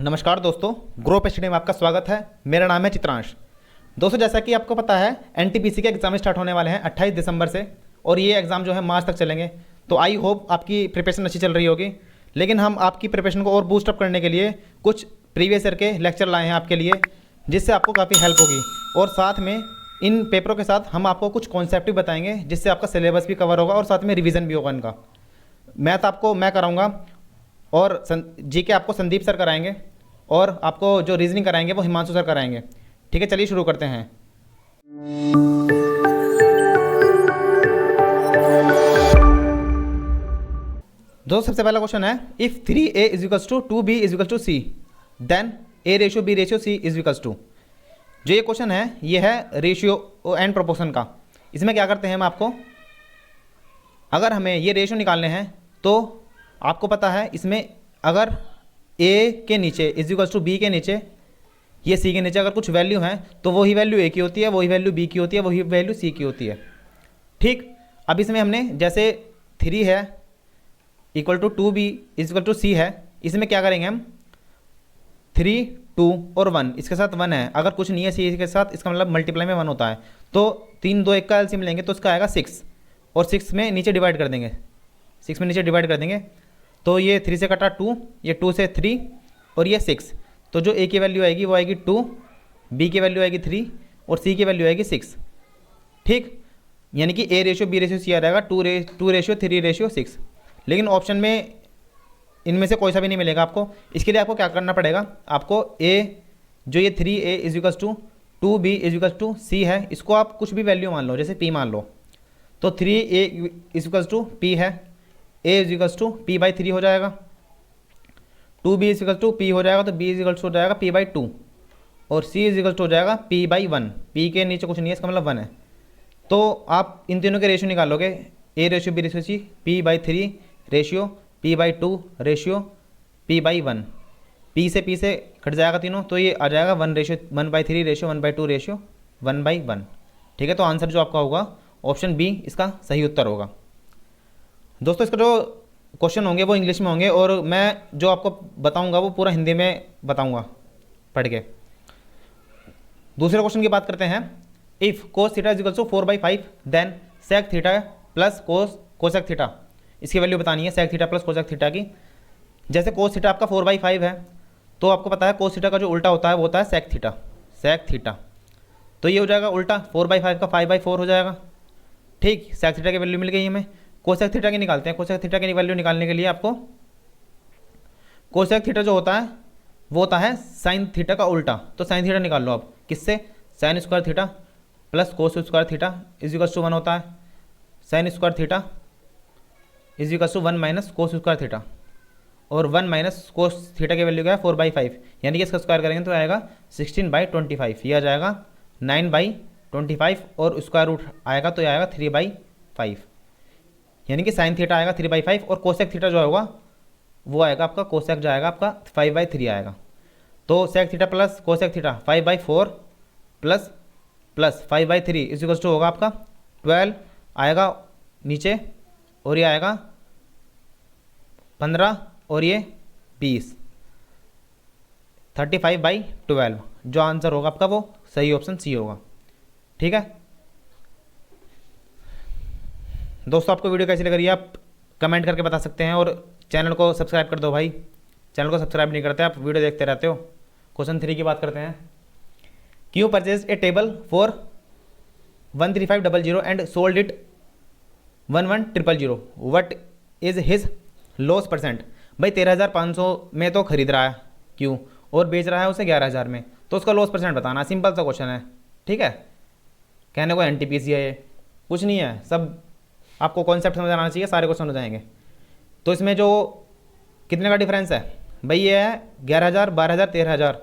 नमस्कार दोस्तों, grope study में आपका स्वागत है। मेरा नाम है चित्रांश। दोस्तों, जैसा कि आपको पता है एनटीपीसी के एग्ज़ाम स्टार्ट होने वाले हैं 28 दिसंबर से और ये एग्ज़ाम जो है मार्च तक चलेंगे। तो आई होप आपकी प्रिपरेशन अच्छी चल रही होगी। लेकिन हम आपकी प्रिपरेशन को और बूस्ट अप करने के लिए कुछ प्रीवियस ईयर के लेक्चर लाए हैं आपके लिए, जिससे आपको काफ़ी हेल्प होगी। और साथ में इन पेपरों के साथ हम आपको कुछ कॉन्सेप्ट भी बताएंगे, जिससे आपका सिलेबस भी कवर होगा और साथ में रिवीजन भी होगा इनका। मैथ आपको मैं कराऊंगा और जीके आपको संदीप सर कराएंगे और आपको जो रीजनिंग कराएंगे वो हिमांशु सर कराएंगे। ठीक है, चलिए शुरू करते हैं। दोस्तों, सबसे पहला क्वेश्चन है, if 3a is equals to 2b is equals to c then a ratio b ratio c is equals to. जो ये क्वेश्चन है ये है रेशियो एंड प्रोपोर्शन का। इसमें क्या करते हैं हम आपको, अगर हमें ये रेशियो निकालने हैं तो आपको पता है इसमें अगर a के नीचे इज इक्वल्स टू b के नीचे, ये c के नीचे अगर कुछ वैल्यू है तो वही वैल्यू a की होती है, वही वैल्यू b की होती है, वही वैल्यू c की होती है। ठीक, अब इसमें हमने जैसे 3 है equal to 2b is equal to c है, इसमें क्या करेंगे हम 3, 2 और 1, इसके साथ 1 है। अगर कुछ नहीं है c के साथ, इसका मतलब मल्टीप्लाई में 1 होता है। तो 3, 2, 1 का एलसीएम लेंगे तो इसका आएगा 6 और 6 में नीचे डिवाइड कर देंगे, 6 में नीचे डिवाइड कर देंगे तो ये 3 से कटा 2, ये 2 से 3 और ये 6। तो जो a की वैल्यू आएगी वो आएगी 2, b की वैल्यू आएगी 3 और c की वैल्यू आएगी 6। ठीक, यानी कि a ratio b ratio c आ जाएगा 2 रेशियो 3 रेशियो 6। लेकिन ऑप्शन में इनमें से कोई सा भी नहीं मिलेगा आपको। इसके लिए आपको क्या करना पड़ेगा, आपको a जो ये 3a is equals to 2b is equals to c है, इसको आप कुछ भी वैल्यू मान लो, जैसे p मान लो। तो 3a is equals to p है, a is equals to p by 3 हो जाएगा, 2b is equals to p हो जाएगा तो b इज इक्वल्स टू हो जाएगा p बाई 2 और c इज इक्वल्स टू हो जाएगा p बाई 1। p के नीचे कुछ नहीं है, इसका मतलब 1 है। तो आप इन तीनों के रेशियो निकालोगे, a ratio b ratio c, p by 3 ratio p by 2 ratio p by 1, p से कट जाएगा तीनों, तो ये आ जाएगा 1 ratio 1 by 3 ratio 1 by 2 ratio 1 by 1। ठीक है, तो आंसर जो आपका होगा ऑप्शन बी इसका सही उत्तर होगा। दोस्तों, इसका जो क्वेश्चन होंगे वो इंग्लिश में होंगे और मैं जो आपको बताऊंगा वो पूरा हिंदी में बताऊंगा पढ़ के। दूसरे क्वेश्चन की बात करते हैं, if cos theta is equal to 4/5 then sec theta plus cosec theta. इसकी वैल्यू बतानी है, sec theta plus cosec theta की। जैसे कोस थीटा आपका 4/5 है तो आपको पता है कोस थीटा का जो उल्टा होता है वो होता है सेक थीटा, सेक थीटा। तो ये हो जाएगा उल्टा, 4/5 का 5/4 हो जाएगा। ठीक, सेक थीटा की वैल्यू मिल गई हमें। कोसेक थीटा की निकालते हैं। कोसेक थीटा की वैल्यू निकालने के लिए आपको कोसेक थीटा जो होता है वो होता है साइन थीटा का उल्टा। तो साइन थीटा निकाल लो आप, किससे, sine square theta plus cos square theta is equal to 1 होता है। Sine square theta is equal to 1 minus cos square theta, और 1 माइनस कोस थीटा की वैल्यू क्या है 4/5, यानी कि इसका स्क्वायर करेंगे तो आएगा 16/25। ये आ जाएगा 9/25 और स्क्वायर रूट आएगा तो ये आएगा 3/5, यानी कि साइन थीटा आएगा 3/5 और कोसेक थीटा जो होगा वो आएगा आपका, कोसेक जो आएगा आपका 5/3 आएगा। तो sec theta plus cosec theta 5/4 plus 5/3 is equal to होगा आपका 12 आएगा नीचे, और ये आएगा 15 और ये 20, 35/12। जो आंसर होगा आपका वो सही ऑप्शन सी होगा। ठीक है दोस्तों, आपको वीडियो कैसी लग रही है आप कमेंट करके बता सकते हैं और चैनल को सब्सक्राइब कर दो भाई। चैनल को सब्सक्राइब नहीं करते आप, वीडियो देखते रहते हो। क्वेश्चन 3 की बात करते हैं, Q purchase a table for 13500 and sold it 11000, what is his loss percent. भाई 13500 में तो खरीद रहा है क्यू और बेच रहा है उसे 11000 में, तो उसका लॉस परसेंट बताना। सिंपल सा क्वेश्चन है। ठीक है, कहने को एनटीपीसी है, ये कुछ नहीं है, सब आपको कॉन्सेप्ट समझ आना चाहिए, सारे क्वेश्चन हो जाएंगे। तो इसमें जो कितने का डिफरेंस है भाई, ये है 11000, 12000, 13000,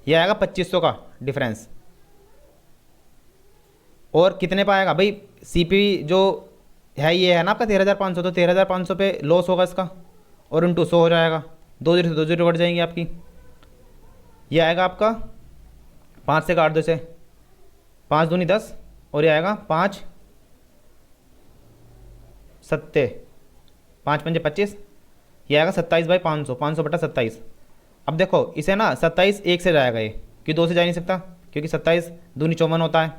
ये आएगा 2500 का डिफरेंस। और कितने पर आएगा भाई, सीपी जो है ये है ना आपका 13500, तो 13500 पे लॉस होगा इसका और इंटू 100 हो जाएगा, 2 0 से 2 0 कट जाएंगी आपकी। ये आएगा आपका 5 से काट दो से, 5 दूनी 10 और ये आएगा 5 7 5 5 25, ये आएगा 27/500, 500/27। अब देखो इसे ना 27 एक से जाएगा ये, कि 2 से जा नहीं सकता, क्योंकि 27 दूनी 54 होता है,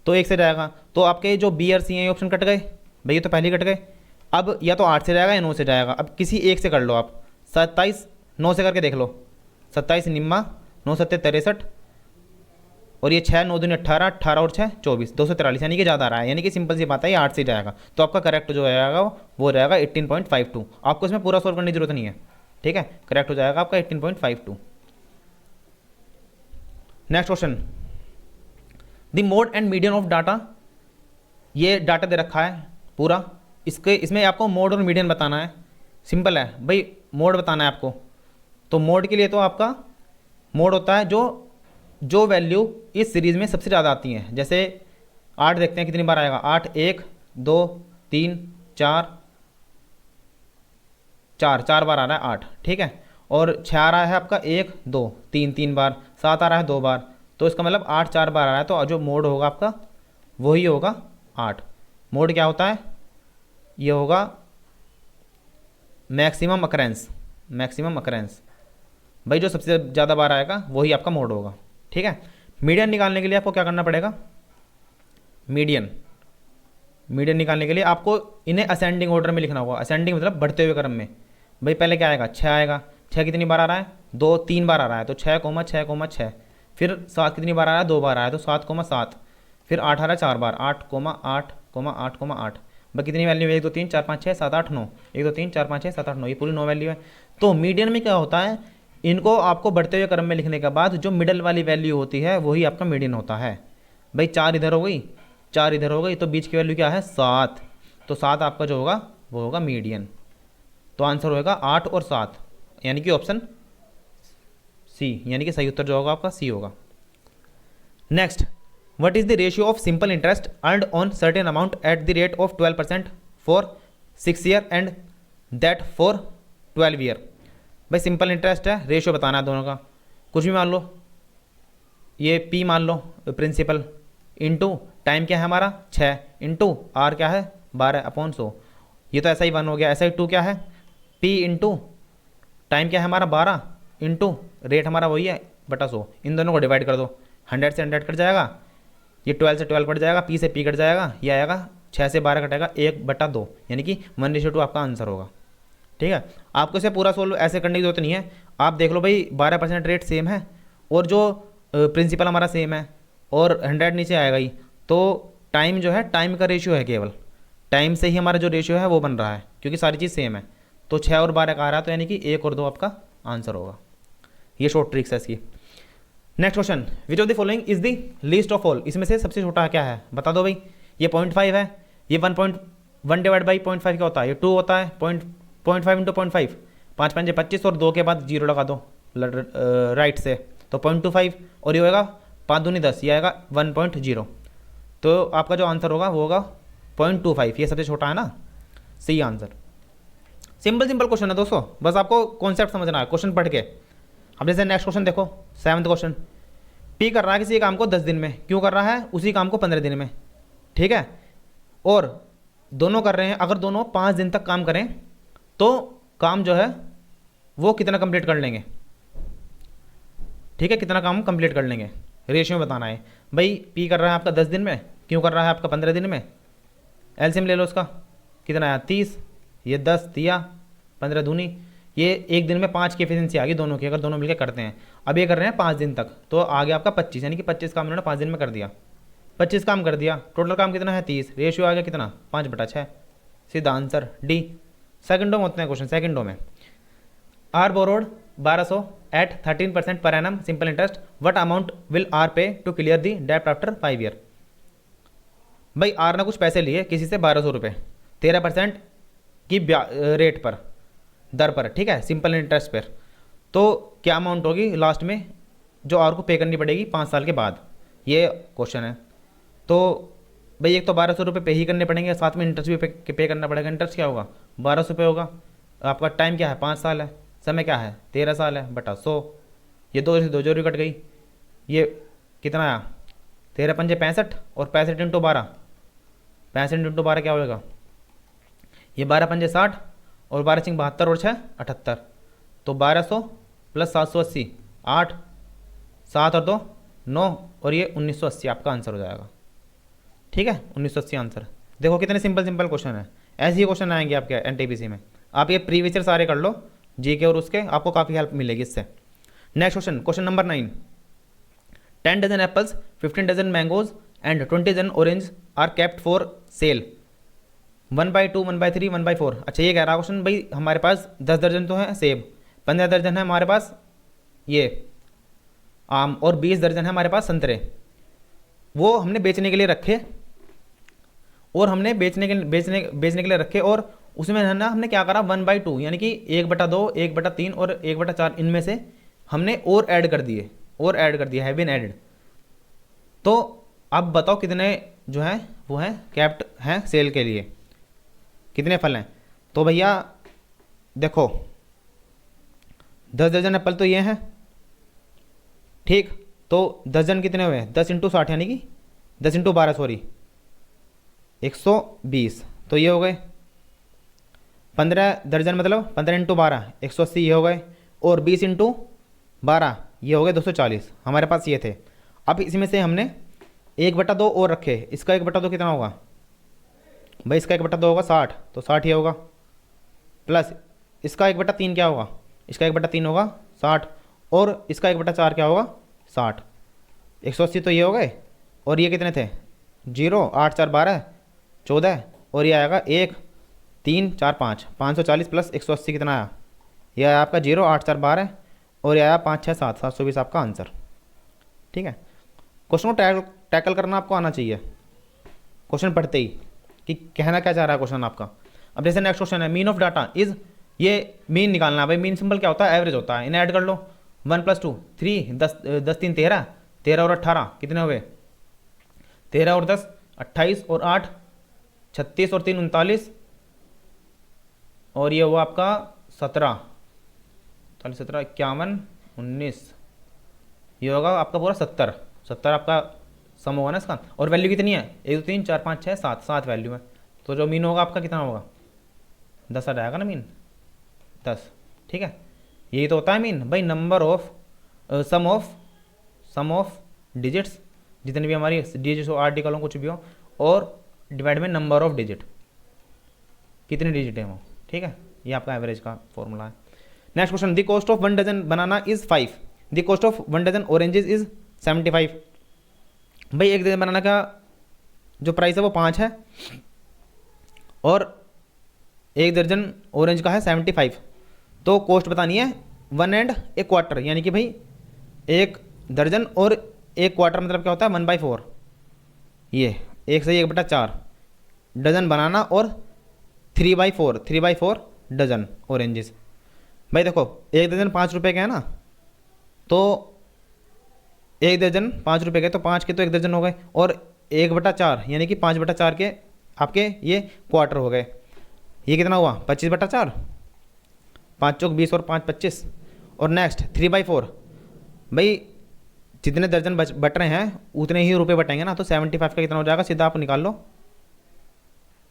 तो 1 से जाएगा। तो आपके जो बी और सी हैं ये ऑप्शन कट गए भाई, ये तो पहले ही कट गए। अब या तो 8 से जाएगा या 9 से जाएगा, अब किसी एक से कर लो आप। 27 9 से करके देख लो, 27 निम्मा, 9 सत्ते 63, और ये 6 9 दूनी 18, 18 और 6 24, 243, यानी कि ज़्यादा आ रहा है, यानी कि सिंपल सी बात है ये 8 से जाएगा। तो आपका करेक्ट जो रहेगा वो रहेगा 18.52। आपको इसमें पूरा सॉल्व करने की जरूरत नहीं है, ठीक है, करेक्ट हो जाएगा आपका 18.52। Next question, the mode and median of data. ये डाटा दे रखा है पूरा, इसमें आपको मोड और मीडियन बताना है। सिंपल है भाई, मोड बताना है आपको। तो मोड के लिए तो आपका मोड होता है जो वैल्यू इस सीरीज़ में सबसे ज़्यादा आती हैं। जैसे 8 देखते हैं कितनी बार आएगा, 8 1 2 3 4 4 बार आ रहा है 8, ठीक है। और 6 आ रहा है आपका 1 2 3 बार, 7 आ रहा है 2 बार, तो इसका मतलब 8 4 बार आ रहा है, तो जो मोड होगा आपका वही होगा 8। मोड क्या होता है, ये होगा मैक्सिमम अकरेंस, मैक्सिमम अकरेंस भाई, जो सबसे ज़्यादा बार आएगा वही आपका मोड होगा, ठीक है। मीडियन निकालने के लिए आपको क्या करना पड़ेगा, मीडियन निकालने के लिए आपको इन्हें असेंडिंग ऑर्डर में लिखना होगा। असेंडिंग मतलब बढ़ते हुए क्रम में। भाई पहले क्या आएगा, 6 आएगा, 6 कितनी बार आ रहा है, 2 3 बार आ रहा है, तो 6 6 फिर 7 कितनी बार आ रहा है, 2 बार आया, तो 7 7, फिर 8 आ रहा है 4 बार, 8 8 8 8। भाई कितनी वैल्यू है, 1 2 3 4 5 6 7 8 9, 1 2 3 4 5 6 7 8 9, ये पूरी 9 वैल्यू है। तो मीडियन में क्या होता है, इनको आपको बढ़ते हुए क्रम में लिखने के बाद जो मिडल वाली वैल्यू होती है वही आपका मीडियन होता है। भाई 4 इधर हो गई, 4 इधर हो गई, तो बीच की वैल्यू क्या है 7, तो 7 आपका जो होगा वो होगा मीडियन। तो आंसर होगा 8 और 7, यानी कि ऑप्शन सी, यानी कि सही उत्तर जो होगा आपका सी होगा। Next, what is the ratio of simple interest earned on certain amount at the rate of 12% for 6 year and that for 12 year. भाई सिंपल इंटरेस्ट है, रेशियो बताना है दोनों का। कुछ भी मान लो, ये पी मान लो प्रिंसिपल, इंटू टाइम क्या है हमारा 6, इंटू आर क्या है 12 अपॉन 100। ये तो ऐसा ही 1 हो गया, ऐसा ही 2 क्या है पी इंटू टाइम क्या है हमारा 12, इंटू रेट हमारा वही है बटा 100। इन दोनों को डिवाइड कर दो, 100 से 100 कट जाएगा, ये 12 से 12 कट जाएगा, पी से पी कट जाएगा, ये आएगा 6 से 12 कटेगा 1/2, यानी कि 1:2 आपका आंसर होगा, ठीक है। आपको इसे पूरा सोल्व ऐसे करने की जरूरत नहीं है। आप देख लो भाई 12% रेट सेम है और जो प्रिंसिपल हमारा सेम है और 100 नीचे आएगा ही, तो टाइम जो है टाइम का रेशियो है, केवल टाइम से ही हमारा जो रेशियो है वो बन रहा है, क्योंकि सारी चीज़ सेम है। तो 6 और 12 का आ रहा है, तो यानी कि 1 और 2 आपका आंसर होगा। ये शॉर्ट ट्रिक्स है इसकी। Next question, which of the following is the least of all. इसमें से सबसे छोटा क्या है बता दो भाई। ये 0.5 है, ये 1.1 डिवाइड बाई 0.5 क्या होता है, ये 2 होता है, 0.5 इंटू 0.5, 5 5 25 और 2 के बाद 0 लगा दो राइट से, तो 0.25, और ये होगा 5 दूनी 10, ये आएगा 1.0। तो आपका जो आंसर होगा वो होगा 0.25, ये सबसे छोटा है ना, सही आंसर। सिंपल क्वेश्चन है दोस्तों, बस आपको कॉन्सेप्ट समझना है क्वेश्चन पढ़ के। अब जैसे नेक्स्ट क्वेश्चन देखो, 7th क्वेश्चन, पी कर रहा है किसी काम को 10 दिन में, क्यों कर रहा है, उसी काम को 15 दिन में, ठीक है। और दोनों कर रहे हैं, अगर दोनों 5 दिन तक काम करें तो काम जो है वो कितना कंप्लीट कर लेंगे, ठीक है, कितना काम कंप्लीट कर लेंगे, रेशियो में बताना है। भाई पी कर रहा है आपका 10 दिन में, क्यों कर रहा है आपका 15 दिन में, एलसीएम ले लो उसका, कितना आया 30, ये 10 दिया 15 दूनी, ये एक दिन में 5 की एफिशिएंसी आ गई दोनों की, अगर दोनों मिलकर करते हैं। अब ये कर रहे हैं 5 दिन तक, तो आ गया आपका 25, यानी कि 25 काम उन्होंने 5 दिन में कर दिया, 25 काम कर दिया, टोटल काम कितना है 30, रेशियो आ गया कितना 5/6, सीधा आंसर डी। सेकंडों में होते हैं क्वेश्चन, सेकंडों में, are borrowed 1200 at 13% per annum simple interest, what amount will R pay to clear the debt after 5 year. भाई आर ने कुछ पैसे लिए किसी से 1200 रुपये 13% की रेट पर, दर पर, ठीक है, सिंपल इंटरेस्ट पर। तो क्या अमाउंट होगी लास्ट में जो आर को पे करनी पड़ेगी 5 साल के बाद, ये क्वेश्चन है। तो भाई एक तो 1200 रुपये पे ही करने पड़ेंगे, साथ में इंटरेस्ट भी पे करना पड़ेगा। इंटरेस्ट क्या होगा 1200 रुपये होगा, आपका टाइम क्या है 5 साल है, समय क्या है 13 साल है बटा 100, ये 2 से 2 जोड़ी कट गई, ये कितना आया 13 पंजे 65 और 65 इंटू 12, 65 इंटू 12 क्या होगा, ये 12 पंजे 60 और 12 सिंह 72 और 6 78, तो 1200 प्लस 780, 8, 7 और 2 9, और ये 1980 आपका आंसर हो जाएगा। ठीक है, 1980 आंसर। देखो कितने सिंपल सिंपल क्वेश्चन है, ऐसे ही क्वेश्चन आएंगे आपके एनटीपीसी में। आप ये प्रीवियस ईयर सारे कर लो जीके और उसके, आपको काफ़ी हेल्प मिलेगी इससे। Next question, question number 9। 10 dozen apples, 15 dozen mangoes and 20 dozen orange are kept for sale 1/2, 1/3, 1/4। अच्छा ये कह रहा क्वेश्चन भाई हमारे पास 10 दर्जन तो है सेब, 15 दर्जन है हमारे पास ये आम, और 20 दर्जन है हमारे पास संतरे। वो हमने बेचने के लिए रखे, और हमने बेचने के लिए रखे, और उसमें है ना हमने क्या करा 1/2 यानी कि 1/2, 1/3 और 1/4 इनमें से हमने और ऐड कर दिए हैव बीन एडेड। तो अब बताओ कितने जो हैं वो हैं कैप्ट हैं सेल के लिए, कितने फल हैं। तो भैया देखो 10 दर्जन एप्पल तो ये हैं, ठीक। तो 10 जन कितने हुए, 10 × 60 यानी कि 10 × 12 सॉरी 120, तो ये हो गए। 15 दर्जन मतलब 15 × 12 180 ये हो गए, और 20 × 12 ये हो गए 240 हमारे पास ये थे। अब इसमें से हमने 1/2 और रखे, इसका 1/2 कितना होगा भाई, इसका 1/2 होगा 60, तो 60 ये होगा, प्लस इसका 1/3 क्या होगा, इसका 1/3 होगा 60, और इसका 1/4 क्या होगा 60, 180 तो ये हो गए, और ये कितने थे 0, 8 4 12 14, और ये आएगा 1 3 4 5 540 प्लस 180 कितना आया, ये आया आपका 0 8 4 12, और ये आया 5 6 7 720 आपका आंसर। ठीक है, क्वेश्चन को टैकल करना आपको आना चाहिए क्वेश्चन पढ़ते ही, कि कहना क्या चाह रहा है क्वेश्चन आपका। अब जैसे नेक्स्ट क्वेश्चन है, मीन ऑफ डाटा इज, ये मीन निकालना है भाई। मीन सिंबल क्या होता है, एवरेज होता है। इन्हें ऐड कर लो, 1 + 2 3, 10 3 13, 13 और 18 कितने हुए 13 और 10 28 और 8 36 और 3 39, और ये हुआ आपका 17 17 51 19, ये होगा आपका पूरा 70 आपका सम होगा ना इसका। और वैल्यू कितनी है 1 2 3 4 5 6 7 वैल्यू है, तो जो मीन होगा आपका कितना होगा 10 आ जाएगा ना मीन 10। ठीक है, यही तो होता है मीन भाई, number of sum of digits, जितनी भी हमारी डिजिट्स हो आर्टिकल हो कुछ भी हो, और डिवाइड में नंबर ऑफ डिजिट, कितने डिजिट है वो। ठीक है, ये आपका एवरेज का फॉर्मूला है। Next question, the cost of 1 dozen banana is 5, the cost of 1 dozen oranges is 75। भाई एक डजन बनाना का जो प्राइस है वो 5 है, और एक दर्जन ऑरेंज का है 75, तो कॉस्ट बतानी है 1 1/4 यानी कि भाई 1 दर्जन और 1/4 मतलब क्या होता है 1/4, ये 1 से 1/4 डजन बनाना, और 3/4 डजन ऑरेंजेस। भाई देखो एक दर्जन 5 रुपये का है ना, तो एक दर्जन 5 रुपये के, तो 5 के तो एक दर्जन हो गए, और 1/4 यानी कि 5/4 के आपके ये क्वार्टर हो गए। ये कितना हुआ 25/4, 5 चौक 20 और 5 25। और नेक्स्ट 3/4, भाई जितने दर्जन बट रहे हैं उतने ही रुपए बटेंगे ना, तो 75 का कितना हो जाएगा, सीधा आप निकाल लो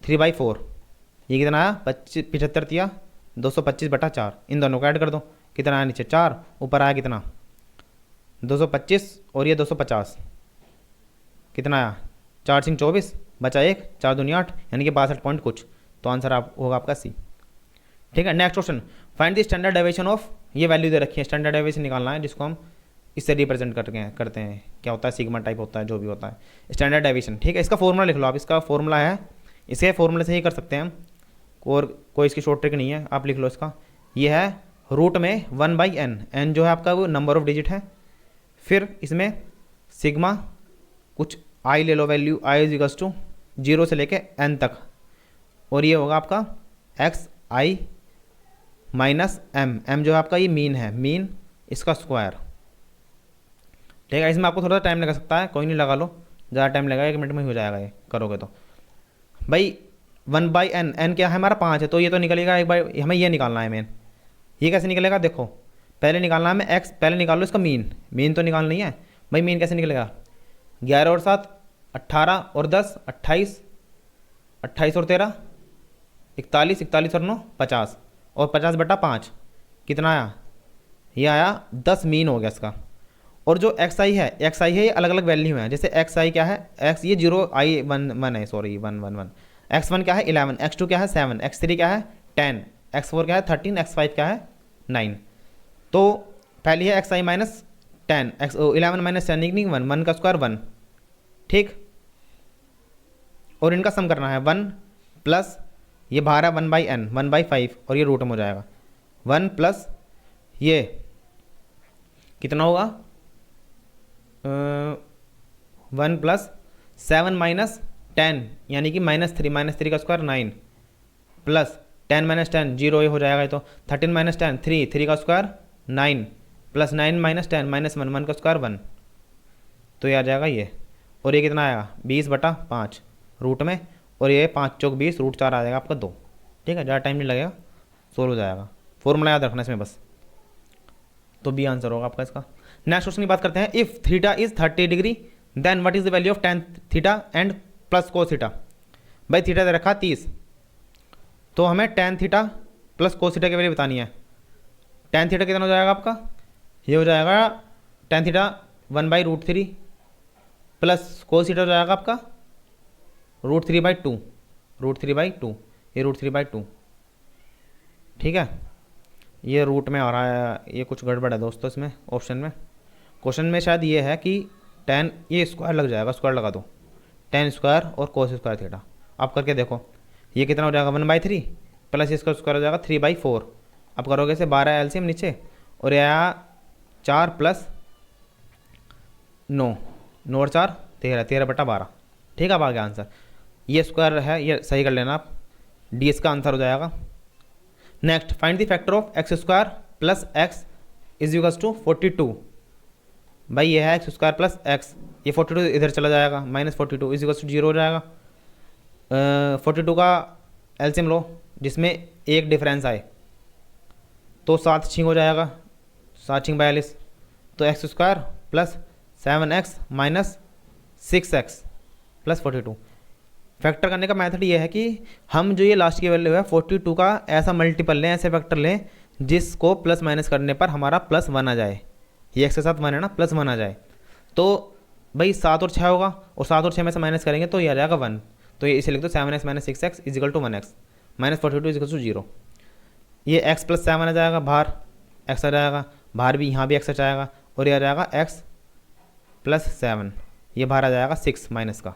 3/4, ये कितना आया 75 दिया 225/4, इन दोनों को ऐड कर दो, कितना आया नीचे 4, ऊपर आया कितना 225, और ये 250, कितना आया 4 सिंह 24 बचा 1, 4 दूनी 8 यानी कि 62 पॉइंट कुछ, तो आंसर आप होगा आपका सी। ठीक है, next question, find the standard deviation of, ये वैल्यू दे रखी है, स्टैंडर्ड डेविएशन निकालना है, जिसको हम इससे रिप्रेजेंट करते हैं, क्या होता है सिग्मा टाइप होता है, जो भी होता है स्टैंडर्ड डेविएशन। ठीक है, इसका फॉर्मूला लिख लो आप, इसका फॉर्मूला है, इसके फॉर्मूले से ही कर सकते हैं हम, और कोई इसकी शॉर्ट ट्रिक नहीं है, आप लिख लो इसका। ये है रूट में 1/n, n जो है आपका वो नंबर ऑफ डिजिट है, फिर इसमें सिग्मा कुछ आई ले लो, वैल्यू i = 0 से लेके n तक, और ये होगा आपका xi - m जो है आपका ये मीन है, मीन इसका स्क्वायर। ठीक है, इसमें आपको थोड़ा सा टाइम लगा सकता है, कोई नहीं लगा लो, ज़्यादा टाइम लगेगा, 1 मिनट में हो जाएगा ये करोगे तो। भाई 1/n, n क्या है हमारा 5 है, तो ये तो निकलेगा एक बार, हमें ये निकालना है मेन। ये कैसे निकलेगा, देखो पहले निकालना है हमें x, पहले निकाल लो इसका मीन तो निकालना ही है भाई। मीन कैसे निकलेगा 11 और 7 18 और 10 28, 28 और 13 41, 41 और 9 50, और 50/5 कितना आया, ये आया 10 मीन हो गया इसका। और जो एक्स आई है, एक्स आई है ये अलग अलग वैल्यू है। जैसे एक्स आई क्या है, एक्स ये 0 I 1 1 है, सॉरी 1 1 1। एक्स वन क्या है 11, एक्स टू क्या है 7, एक्स थ्री क्या है 10, एक्स फोर क्या है 13, एक्स फाइव क्या है 9। तो पहली है एक्स आई माइनस 10, एक्स 11 माइनस 10 इक्वलिंग 1, 1 का स्क्वायर 1, ठीक। और इनका सम करना है 1 प्लस ये बाहर है 1/n 1/5 और ये रूट में हो जाएगा 1 प्लस ये कितना होगा 1 प्लस 7 माइनस 10 यानी कि -3 का स्क्वायर 9 प्लस 10 माइनस 10 0 ये हो जाएगा। ये तो 13 माइनस 10 3 का स्क्वायर 9 प्लस 9 माइनस 10 -1 1 का स्क्वायर 1। तो ये आ जाएगा ये। और ये कितना आएगा 20/5 रूट में, और ये 5 चौक 20 रूट 4 आ जाएगा आपका 2। ठीक है, ज़्यादा टाइम नहीं लगेगा, सोल्व हो जाएगा। फॉर्मूला याद रखना इसमें बस। तो बी आंसर होगा आपका इसका। नेक्स्ट क्वेश्चन की बात करते हैं। If theta is 30 degree then what is the value of tan theta and plus cos theta. भाई थीटा दे रखा 30, तो हमें tan theta plus cos theta की वैल्यू बतानी है। tan थीटा कितना हो जाएगा आपका, ये हो जाएगा tan theta 1/√3 plus cos theta हो जाएगा आपका √3/2, √3/2, ये √3/2। ठीक है, ये रूट में आ रहा है, ये कुछ गड़बड़ है दोस्तों इसमें ऑप्शन में। क्वेश्चन में शायद ये है कि tan, ये स्क्वायर लग जाएगा, स्क्वायर लगा दो, tan स्क्वायर और कोस स्क्वायर थीटा। आप करके देखो ये कितना हो जाएगा 1/3 प्लस इसका स्क्वायर हो जाएगा 3/4। आप करोगे से 12 एलसीएम नीचे, और यह 4 प्लस 9, 9 और 4 13, 13/12। ठीक है, अब आ गया आंसर। ये स्क्वायर है, ये सही कर लेना आप, डी इसका आंसर हो जाएगा। Next, find the factor of x square plus x is equals to 42। भाई ये है एक्स स्क्वायर प्लस एक्स, ये 42 इधर चला जाएगा, -42 इज इक्वल्स टू 0 हो जाएगा। 42 का एलसीएम लो जिसमें एक डिफरेंस आए, तो 7 छिंग हो जाएगा, 7 छिंग 42। तो x square plus 7x minus 6x plus 42। Factor करने का मेथड ये है कि हम जो ये लास्ट की वैल्यू है 42 का ऐसा मल्टीपल लें, ऐसे फैक्टर लें जिसको प्लस माइनस करने पर हमारा +1 आ जाए। ये एक्स के साथ 1 है ना, +1 आ जाए। तो भाई 7 और 6 होगा, और 7 और 6 में से माइनस करेंगे तो ये आ जाएगा 1। तो ये इसे लिख दो 7x minus 6x is equal to 1x minus 42 is equal to 0। ये x प्लस 7 आ जाएगा, बाहर x आ जाएगा, बाहर भी यहाँ भी x आ जाएगा, और ये आ जाएगा x प्लस 7, ये बाहर आ जाएगा 6 माइनस का।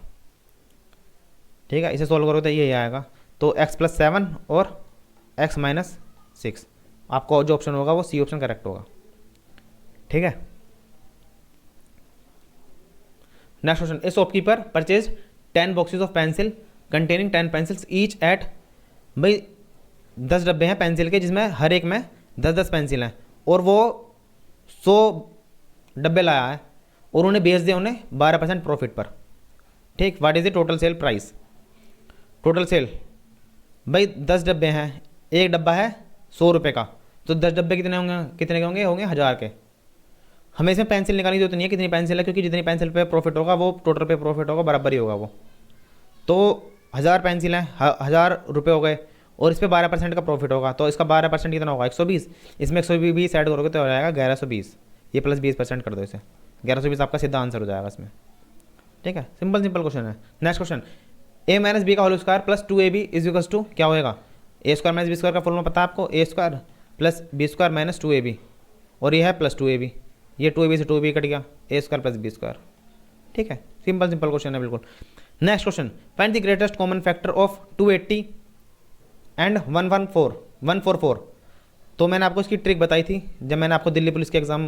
ठीक है, इसे सोल्व करोगे तो ये आएगा। तो x प्लस 7 और x माइनस 6, आपको जो ऑप्शन होगा वो सी ऑप्शन करेक्ट होगा। ठीक है, next question. A shopkeeper purchase 10 boxes of pencil containing 10 pencils each eight. भाई 10 डब्बे हैं पेंसिल के जिसमें हर एक में 10-10 पेंसिल हैं, और वो 100 डब्बे लाया है और उन्हें बेच दिया उन्हें 12% प्रॉफिट पर। ठीक, what is the total sale price. Total sale भाई 10 डब्बे हैं, एक डब्बा है 100 रुपये का, तो 10 डब्बे कितने होंगे, कितने के होंगे, होंगे 1000 के। हमें इसमें पेंसिल निकालने की जरूरत नहीं है कितनी पेंसिल है, क्योंकि जितनी पेंसिल पे प्रॉफिट होगा वो टोटल पे प्रॉफिट होगा, बराबर ही होगा वो। तो 1000 पेंसिल हैं, 1000 रुपये हो गए, और इस पर 12% का प्रॉफिट होगा, तो इसका 12% कितना होगा 120। इसमें 120 ऐड करोगे तो हो जाएगा 1120, ये प्लस 20% कर दो इसे, 1120 आपका सीधा आंसर हो जाएगा इसमें। ठीक है, सिंपल क्वेश्चन है। Next question, a minus B का whole square plus 2ab is equals to क्या होएगा। A square minus B square का फॉर्मूला पता है आपको, A square plus B square minus 2ab, और ये है प्लस 2ab, ये 2ab से 2ab कट गया, ए स्क्वायर प्लस बी स्क्वायर। ठीक है, सिंपल क्वेश्चन है बिल्कुल। Next question, find the greatest common factor of 280 and 144। तो मैंने आपको इसकी ट्रिक बताई थी जब मैंने आपको दिल्ली पुलिस के एग्जाम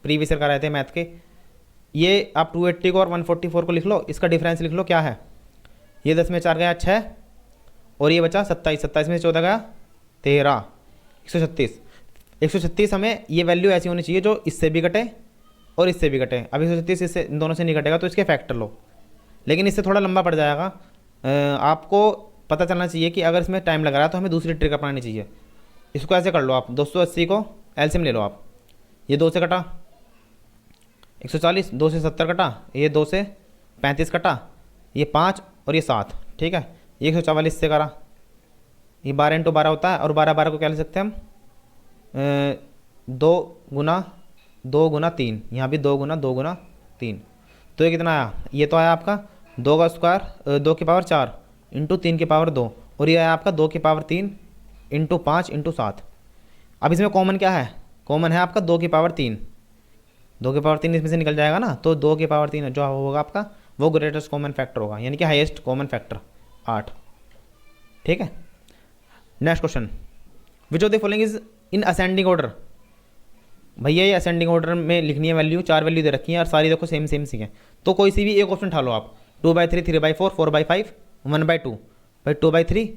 प्रीवियस ईयर कराए थे मैथ के। ये आप 280 को और 144 को लिख लो, इसका डिफरेंस लिख लो क्या है। ये 10 में 4 गया 6, और ये बचा 27, 27 में 14 गया 13, 136। 136 हमें ये वैल्यू ऐसी होनी चाहिए जो इससे भी कटे और इससे भी कटे। अब 136 इससे इन दोनों से नहीं कटेगा तो इसके फैक्टर लो, लेकिन इससे थोड़ा लंबा पड़ जाएगा। आपको पता चलना चाहिए कि अगर इसमें टाइम लग रहा है तो हमें दूसरी ट्रिक अपनानी चाहिए। इसको ऐसे कर लो आप, 280 को एलसीएम ले लो आप, ये 2 से कटा 140, 2 से 70 कटा, ये 2 से 35 कटा, ये 5 और ये 7। ठीक है, ये 144 से करा, ये 12 × 12 होता है, और 12 को क्या ले सकते हैं हम 2 गुना 3, यहाँ भी 2 गुना 3, तो ये कितना आया, ये तो आया आपका 2 का स्क्वायर 2 की पावर 4 इंटू 3 की पावर 2, और ये आया आपका 2 की पावर 3 इंटू 5 इंटू 7। अब इसमें कॉमन क्या है, कॉमन है आपका 2 की पावर 3, 2 की पावर 3 इसमें से निकल जाएगा ना, तो 2 की पावर 3 जो होगा आपका वो ग्रेटेस्ट कॉमन फैक्टर होगा, यानी कि हाईएस्ट कॉमन फैक्टर 8। ठीक है, next question, which of the following is in ascending order. भैया ये असेंडिंग ऑर्डर में लिखनी है वैल्यू, 4 वैल्यू दे रखी है और सारी देखो सेम सेम सी है, तो कोई सी भी एक ऑप्शन उठा लो आप, 2/3, 3/4, 4/5, 1/2, भाई 2/3,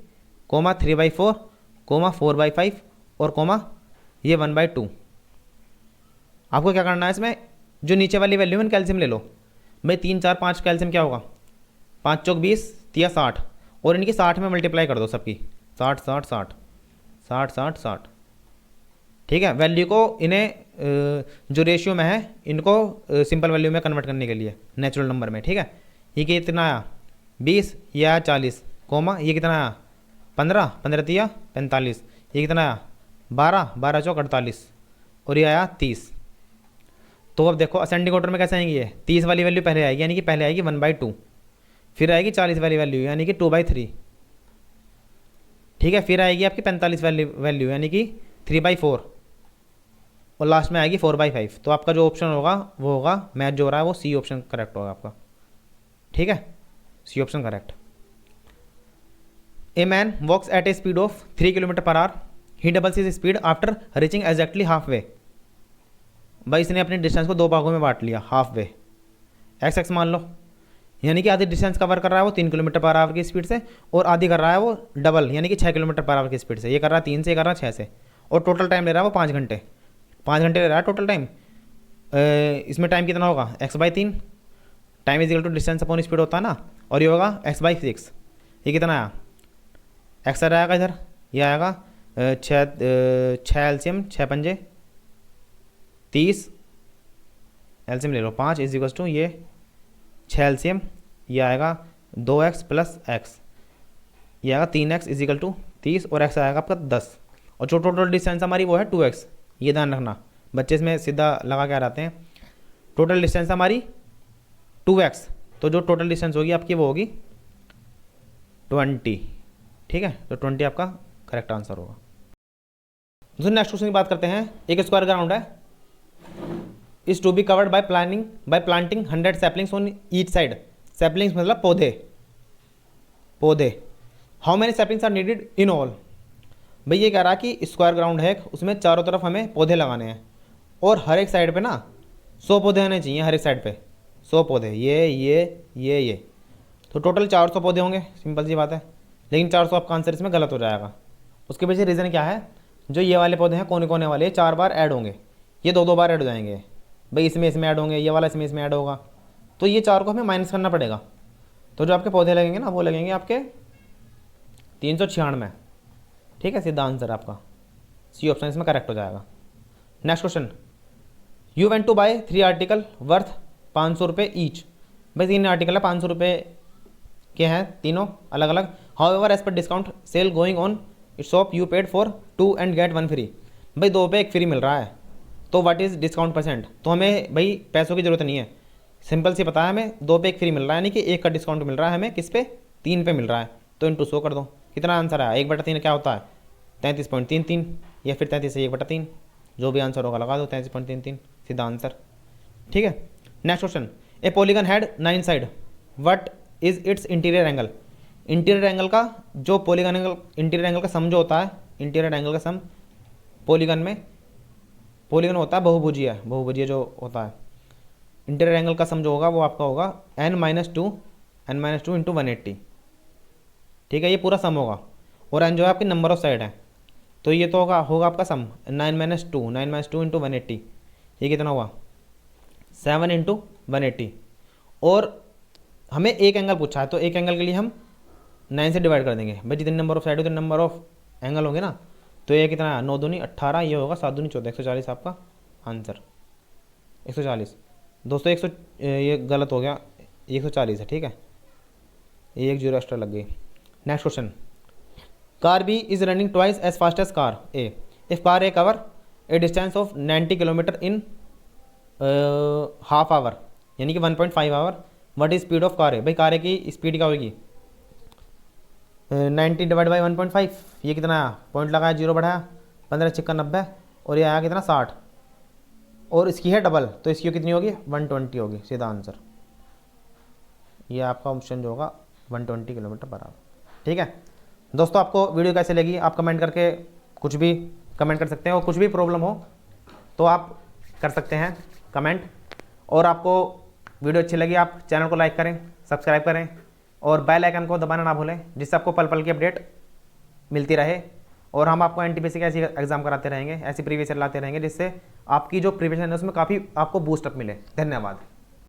3/4, 4/5 और ये 1/2। आपको क्या करना है इसमें, जो नीचे वाली वैल्यू है कैल्शियम ले लो, भाई 3, 4, 5 कैल्शियम क्या होगा, 5 चौक 20, 60, और इनकी 60 में मल्टीप्लाई कर दो सबकी, 60 60 60 60 60 60। ठीक है, वैल्यू को इन्हें जो रेशियो में है इनको सिंपल वैल्यू में कन्वर्ट करने के लिए नेचुरल नंबर में। ठीक है, ये कितना आया 20, ये आया 40, ये कितना आया 15, 15 तिया 45, ये कितना आया 12, 12 चौक 48, और ये आया 30। तो अब देखो असेंडिंग ऑर्डर में कैसे आएंगी, ये 30 वाली वैल्यू पहले आएगी, यानी कि पहले आएगी 1/2, फिर आएगी 40 वाली वैल्यू यानी कि 2/3। ठीक है, फिर आएगी आपकी 45 वाली वैल्यू यानी कि 3/4, और लास्ट में आएगी 4/5। तो आपका जो ऑप्शन होगा वो होगा, मैच जो हो रहा है वो सी ऑप्शन करेक्ट होगा आपका। ठीक है, C option correct. A man walks at a speed of 3 km/h, he doubles his speed after reaching exactly half way. भाई इसने अपनी डिस्टेंस को 2 भागों में बांट लिया, हाफ वे x मान लो, यानी कि आधी डिस्टेंस कवर कर रहा है वो 3 km/h की स्पीड से, और आधी कर रहा है वो डबल यानी कि 6 km/h की स्पीड से। ये कर रहा है 3 से, ये कर रहा है 6 से, और टोटल टाइम ले रहा है वो 5 घंटे, 5 घंटे ले रहा है टोटल टाइम। इसमें टाइम कितना होगा x/3, time is equal to distance upon speed होता है ना, और ये होगा x/6। ये कितना आया, x आएगा इधर, ये आएगा 6 एलसीएम 6 पंजे 30, एलसीएम ले लो 5 इज इक्वल टू ये 6 एलसीएम, ये आएगा 2x + x, ये आएगा 3x इज इक्वल टू 30, और x आएगा आपका 10, और जो टोटल डिस्टेंस हमारी वो है 2x। ये ध्यान रखना, बच्चे इसमें सीधा लगा के आ जाते हैं। टोटल डिस्टेंस हमारी 2x, तो जो टोटल डिस्टेंस होगी आपकी वो होगी 20। ठीक है, तो 20 आपका करेक्ट आंसर होगा। दोस्तों नेक्स्ट क्वेश्चन की बात करते हैं। एक स्क्वायर ग्राउंड है, is to be covered by planting 100 saplings on each side. Saplings मतलब पौधे। How many saplings are needed in all. भाई ये कह रहा है कि स्क्वायर ग्राउंड है, उसमें चारों तरफ हमें पौधे लगाने हैं, और हर एक साइड पे ना 100 पौधे होने चाहिए, हर एक साइड पे 100 पौधे, ये। तो टोटल 400 पौधे होंगे, सिंपल सी बात है, लेकिन 400 आपका आंसर इसमें गलत हो जाएगा। उसके पीछे रीज़न क्या है, जो ये वाले पौधे हैं कोने कोने वाले 4 बार ऐड होंगे, ये 2 बार ऐड हो जाएंगे। भाई इसमें ऐड होंगे, ये वाला इसमें ऐड होगा, तो ये 4 को हमें माइनस करना पड़ेगा। तो जो आपके पौधे लगेंगे ना वो लगेंगे आपके 396। ठीक है, सीधा आंसर आपका सी ऑप्शन इसमें करेक्ट हो जाएगा। Next question, you went to buy 3 article worth 500 रुपये ईच। भाई 3 आर्टिकल है 500 रुपये के हैं, तीनों अलग अलग। However as per discount sale going on its shop you paid for 2 and get 1 free. भाई 2 पे 1 फ्री मिल रहा है, तो व्हाट इज़ डिस्काउंट %। तो हमें भाई पैसों की ज़रूरत नहीं है, सिंपल सी पता है हमें 2 पे 1 फ्री मिल रहा है, यानी कि 1 का डिस्काउंट मिल रहा है हमें किस पे, 3 पे मिल रहा है, तो इंटू 100 कर दो। कितना आंसर आया, 1/3 क्या होता है 33.33, या फिर 33 से 1/3, जो भी आंसर होगा लगा दो 33.33, सीधा आंसर। ठीक है, next question, A polygon had 9 side, what is it's interior angle. Interior angle का जो पॉलीगन एंगल, इंटीरियर एंगल का सम जो होता है, इंटीरियर एंगल का सम पॉलीगन में, पॉलीगन होता है बहुभुजीय जो होता है, इंटीरियर एंगल का सम जो होगा वो आपका होगा n-2 इंटू 180। ठीक है, ये पूरा सम होगा, और n जो है आपकी नंबर ऑफ साइड है, तो ये तो होगा आपका सम 9-2 इंटू 180, ये कितना हुआ 7 इंटू 180। और हमें एक एंगल पूछा है, तो एक एंगल के लिए हम 9 से डिवाइड कर देंगे। भाई जितने नंबर ऑफ साइड उतने नंबर ऑफ एंगल होंगे ना, तो ये कितना है 9 दूनी 18, ये होगा 7 दूनी 14, 140 आपका आंसर 140। दोस्तों ये गलत हो गया, 140 है। ठीक है, ये 1 जीरो एक्स्ट्रा लग गई। Next question, car B is running twice as fast as car A if car A cover a distance of 90 kilometre in half hour, यानी कि 1.5 hour. What is speed of car है, भाई car की speed क्या होगी, 90 divide by 1.5, ये कितना आया, पॉइंट लगाया, जीरो बढ़ाया, 15 छिक्का 90, और ये आया कितना 60, और इसकी है डबल, तो इसकी कितनी होगी 120 होगी, सीधा आंसर। ये आपका ऑप्शन जो होगा 120 किलोमीटर पर आवर। ठीक है दोस्तों, आपको वीडियो कैसे लगी आप कमेंट करके कुछ भी कमेंट कर सकते हैं, और कुछ भी प्रॉब्लम हो तो आप कर सकते हैं कमेंट। और आपको वीडियो अच्छी लगी आप चैनल को लाइक करें, सब्सक्राइब करें, और बेल आइकन को दबाना ना भूलें, जिससे आपको पल पल की अपडेट मिलती रहे। और हम आपको एनटीपीसी के ऐसी एग्जाम कराते रहेंगे, ऐसी प्रीवियस ईयर लाते रहेंगे, जिससे आपकी जो प्रिपरेशन है उसमें काफ़ी आपको बूस्टअप मिले। धन्यवाद।